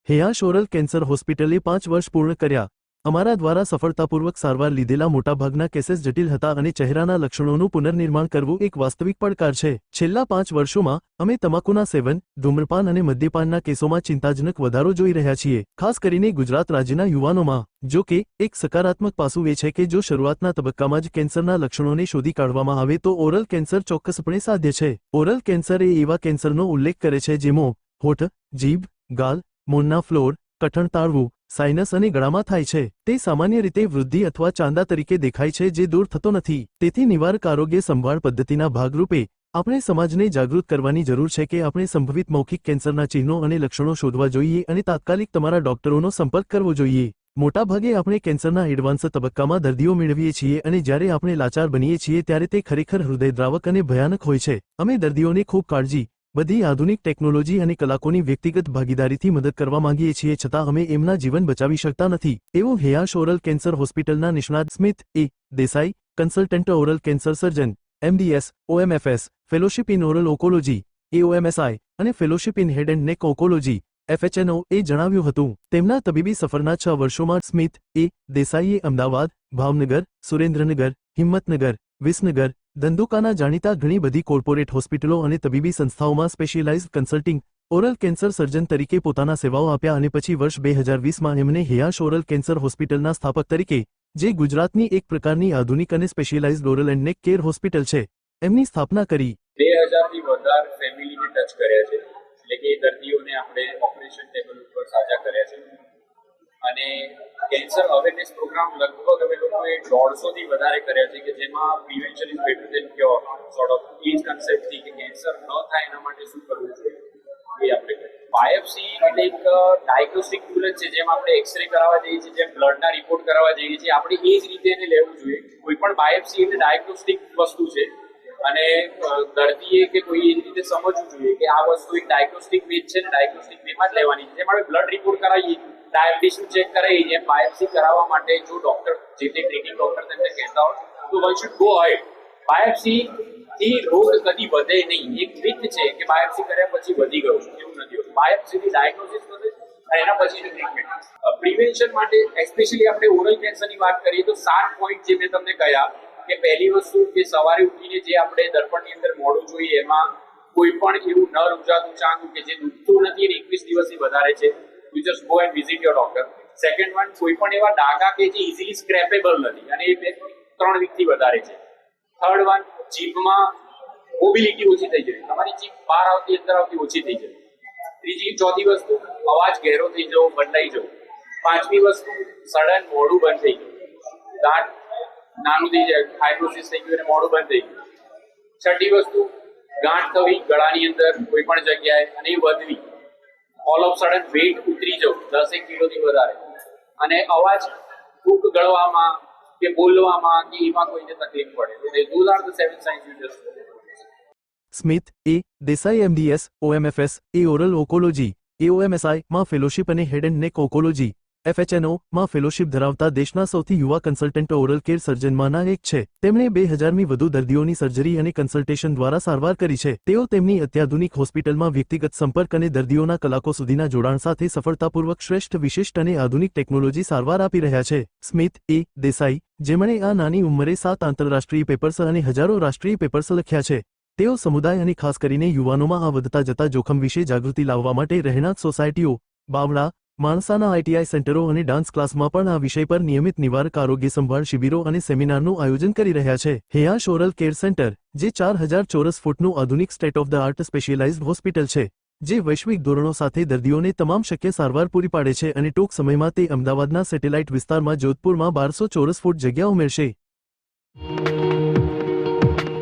હેયાશ oral cancer હોસ્પિટલે 5 વર્ષ પૂર્ણ કર્યા। અમારા દ્વારા સફળતાપૂર્વક સારવાર લીધેલા મોટાભાગના કેसेस જટિલ હતા અને ચહેરાના લક્ષણોનું પુનર્નિર્માણ કરવું એક વાસ્તવિક પડકાર છે। છેલ્લા 5 વર્ષોમાં અમે તમાકુના સેવન, ધૂમ્રપાન અને મદ્યપાનના કેસોમાં ચિંતાજનક વધારો જોઈ રહ્યા છીએ, ખાસ કરીને ગુજરાત રાજ્યના યુવાનોમાં। જો કે એક સકારાત્મક પાસું એ છે કે જો શરૂઆતના તબક્કામાં જ કેન્સરના લક્ષણોને શોધી કાઢવામાં આવે તો ઓરલ કેન્સર ચોક્કસપણે સાધ્ય છે। ઓરલ કેન્સર એ એવા કેન્સરનો ઉલ્લેખ કરે છે જેમાં હોઠ, જીભ, ગાલ, મોંના ફ્લોર, કઠણ તાળવું, સાઇનસ અને ગળામાં થાય છે। તે સામાન્ય રીતે વૃદ્ધિ અથવા ચાંદા તરીકે દેખાય છે જે દૂર થતો નથી। તેથી નિવારક આરોગ્ય સંભાળ પદ્ધતિના ભાગરૂપે આપણે સમાજને જાગૃત કરવાની જરૂર છે કે આપણે સંભવિત મૌખિક કેન્સરના ચિહ્નો અને લક્ષણો શોધવા જોઈએ અને તાત્કાલિક તમારા ડોક્ટરોનો સંપર્ક કરવો જોઈએ। મોટાભાગે આપણે કેન્સરના એડવાન્સ તબક્કામાં દર્દીઓ મેળવીએ છીએ અને જ્યારે આપણે લાચાર બનીએ છીએ ત્યારે તે ખરેખર હૃદયદ્રાવક અને ભયાનક હોય છે। અમે દર્દીઓને ખૂબ કાળજી, બધી આધુનિક ટેકનોલોજી અને કલાકોની વ્યક્તિગત ભાગીદારીથી મદદ કરવા માંગીએ છીએ, છતાં અમે એમના જીવન બચાવી શકતા નથી, એવું હેયાશ ઓરલ કેન્સર હોસ્પિટલના નિષ્ણાત Smit A Desai, consultant oral cancer surgeon, MDS, OMFS, fellowship in oral oncology, AOMSI અને fellowship in head and neck oncology, FHNO એ જણાવ્યું હતું। તેમના તબીબી સફરના 6 વર્ષોમાં સ્મિથ એ દેસાઈએ અમદાવાદ, ભાવનગર, સુરેન્દ્રનગર, હિંમતનગર, વિસનગર, ધંધુકાના જાણીતા ઘણી બધી કોર્પોરેટ હોસ્પિટલો અને તબીબી સંસ્થાઓમાં સ્પેશિયલાઇઝ્ડ કન્સલ્ટિંગ ઓરલ કેન્સર સર્જન તરીકે પોતાના સેવાઓ આપ્યા અને પછી વર્ષ 2020માં એમણે હેયાશ ઓરલ કેન્સર હોસ્પિટલના સ્થાપક તરીકે, જે ગુજરાતની એક પ્રકારની આધુનિક અને સ્પેશિયલાઇઝ્ડ ઓરલ એન્ડ નેક કેર હોસ્પિટલ છે, એમની સ્થાપના કરી। 2000થી વધારે ફેમિલીને ટચ કર્યા છે, એટલે કે દર્દીઓને આપણે ઓપરેશન ટેબલ ઉપર સાજા કર્યા છે અને કેન્સર અવેરનેસ પ્રોગ્રામ લગભગ અમે લોકોએ 150થી વધારે કર્યા છે કે જેમાં prevention is better than cure sort of એ જ કન્સેપ્ટથી કે કેન્સર ન થાય એના માટે શું કરવું જોઈએ એ આપણે કરીએ। બાયોપ્સી એટલે એક ડાયગ્નોસ્ટિક ટૂલ જ છે, જેમ આપણે એક્સરે કરાવવા જઈએ છીએ, જેમ બ્લડના રિપોર્ટ કરાવવા જઈએ છીએ, આપણે એ જ રીતે એને લેવું જોઈએ। કોઈ પણ બાયોપ્સી એટલે ડાયગ્નોસ્ટિક વસ્તુ છે અને દર્દીએ કે કોઈ એ જ રીતે સમજવું જોઈએ કે આ વસ્તુ એક ડાયગ્નોસ્ટિક વેજ છે ને ડાયગ્નોસ્ટિક વેમાં જ લેવાની છે। જેમ આપણે બ્લડ રિપોર્ટ કરાવીએ, ડાયાબિટીસનું ચેક કરાવીએ, એમ બાયોપ્સી કરાવવા માટે જો ડોક્ટર જે તે ટ્રીટિંગ ડોક્ટર તેમને કહેતા હોય તો વન શુડ ગો અહેડ। બાયોપ્સીથી રોગ કદી વધે નહીં, એક મિથ છે કે બાયોપ્સી કર્યા પછી વધી ગયું, એવું નથી હોતું। બાયોપ્સીથી ડાયગ્નોસિસ વધે અને એના પછીની ટ્રીટમેન્ટ। પ્રિવેન્શન માટે સ્પેશિયલી આપણે ઓરલ કેન્સરની વાત કરીએ તો 7 પોઈન્ટ જે મેં તમને કહ્યા કે પહેલી વસ્તુ કે સવારે ઉઠીને જે આપણે દર્પણની અંદર મોઢું જોઈએ એમાં કોઈ પણ એવું ન રૂજાતું ચાંદું કે જે દુખતું નથી અને 21 દિવસથી વધારે છે, you just go and visit your doctor। Second one, કોઈ પણ એવા ડાઘા કે જે ઇઝીલી સ્ક્રેપેબલ નથી અને એ 3 વીકથી વધારે છે। થર્ડ વન, જીભમાં મોબિલિટી ઓછી થઈ જાય, તમારી જીભ બહાર આવતી અંદર આવતી ઓછી થઈ જાય। ચોથી વસ્તુ, અવાજ ઘેરો થઈ જવો, બદલાઈ જવો। પાંચમી વસ્તુ, સડન મોઢું બંધ થઈ જવું, દાંત નાનું થઈ જાય, ફાઇબ્રોસિસ થઈ ગયું અને મોઢું બંધ થઈ ગયું। છઠ્ઠી વસ્તુ, ગાંઠ થવી ગળાની અંદર કોઈ પણ જગ્યાએ અને એ વધવી। ઓલ ઓફ સડન વેઇટ ઉતરી જવું 10 કિલોથી વધારે અને અવાજ ફૂંક ગળવામાં કે બોલવામાં કે એમાં કોઈને તકલીફ પડે। Those are the 7 signs you just. Smit A Desai MDS, OMFS એ ઓરલ ઓકોલોજી, AOMSI માં ફેલોશિપ અને head and neck oncology, FHNO માં ફેલોશિપ ધરાવતા દેશના સૌથી યુવા કન્સલ્ટન્ટ ઓરલ કેર સર્જનમાંના એક છે। તેમણે 2000ની વધુ દર્દીઓની સર્જરી અને કન્સલ્ટેશન દ્વારા સારવાર કરી છે। તેઓ તેમની અત્યાધુનિક હોસ્પિટલમાં વ્યક્તિગત સંપર્ક અને દર્દીઓના કલાકો સુધીના જોડાણ સાથે સફળતાપૂર્વક શ્રેષ્ઠ વિશિષ્ટ અને આધુનિક ટેકનોલોજી સારવાર આપી રહ્યા છે। સ્મિથ એ દેસાઈ, જેમણે આ નાની ઉંમરે 7 આંતરરાષ્ટ્રીય પેપર્સ અને હજારો રાષ્ટ્રીય પેપર્સ લખ્યા છે, તેઓ સમુદાય અને ખાસ કરીને યુવાનોમાં આ વધતા જતા જોખમ વિશે જાગૃતિ લાવવા માટે રહેણાંક સોસાયટીઓ, બાવળા, માણસાના ITI સેન્ટરો અને ડાન્સ ક્લાસમાં પણ આ વિષય પર નિયમિત નિવારક આરોગ્ય સંભાળ શિબિરો અને સેમિનારનું આયોજન કરી રહ્યા છે। હેયાશ ઓરલ કેર સેન્ટર, જે 4000 ચોરસ ફૂટનું આધુનિક state of the art specialized hospital છે, જે વૈશ્વિક ધોરણો સાથે દર્દીઓને તમામ શક્ય સારવાર પૂરી પાડે છે અને ટૂંક સમયમાં તે અમદાવાદના સેટેલાઇટ વિસ્તારમાં જોધપુરમાં 1200 ચોરસ ફૂટ જગ્યા ઉમેરશે।